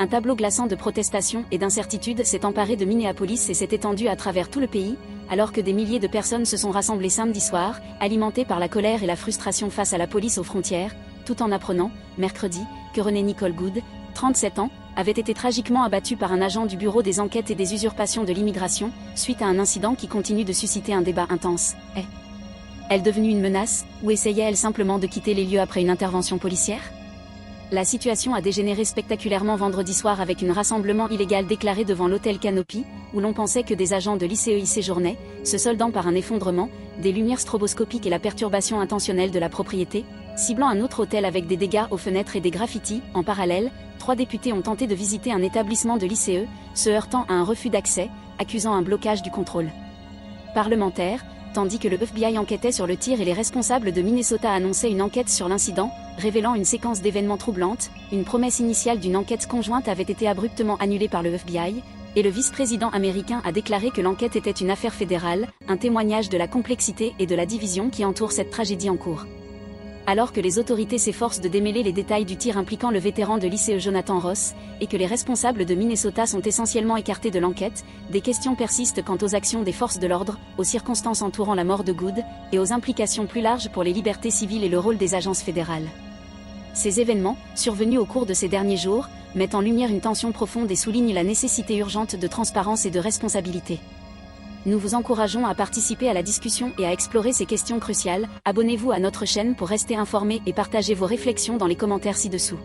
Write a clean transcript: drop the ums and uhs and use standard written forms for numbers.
Un tableau glaçant de protestations et d'incertitudes s'est emparé de Minneapolis et s'est étendu à travers tout le pays, alors que des milliers de personnes se sont rassemblées samedi soir, alimentées par la colère et la frustration face à la police aux frontières, tout en apprenant, mercredi, que Renée Nicole Goode, 37 ans, avait été tragiquement abattue par un agent du Bureau des enquêtes et des usurpations de l'immigration, suite à un incident qui continue de susciter un débat intense. Est-elle devenue une menace, ou essayait-elle simplement de quitter les lieux après une intervention policière ? La situation a dégénéré spectaculairement vendredi soir avec un rassemblement illégal déclaré devant l'hôtel Canopy, où l'on pensait que des agents de l'ICE y séjournaient, se soldant par un effondrement, des lumières stroboscopiques et la perturbation intentionnelle de la propriété, ciblant un autre hôtel avec des dégâts aux fenêtres et des graffitis. En parallèle, 3 députés ont tenté de visiter un établissement de l'ICE, se heurtant à un refus d'accès, accusant un blocage du contrôle parlementaire, tandis que le FBI enquêtait sur le tir et les responsables de Minnesota annonçaient une enquête sur l'incident, révélant une séquence d'événements troublantes. Une promesse initiale d'une enquête conjointe avait été abruptement annulée par le FBI, et le vice-président américain a déclaré que l'enquête était une affaire fédérale, un témoignage de la complexité et de la division qui entourent cette tragédie en cours. Alors que les autorités s'efforcent de démêler les détails du tir impliquant le vétéran de l'ICE Jonathan Ross, et que les responsables de Minnesota sont essentiellement écartés de l'enquête, des questions persistent quant aux actions des forces de l'ordre, aux circonstances entourant la mort de Goode, et aux implications plus larges pour les libertés civiles et le rôle des agences fédérales. Ces événements, survenus au cours de ces derniers jours, mettent en lumière une tension profonde et soulignent la nécessité urgente de transparence et de responsabilité. Nous vous encourageons à participer à la discussion et à explorer ces questions cruciales. Abonnez-vous à notre chaîne pour rester informé et partagez vos réflexions dans les commentaires ci-dessous.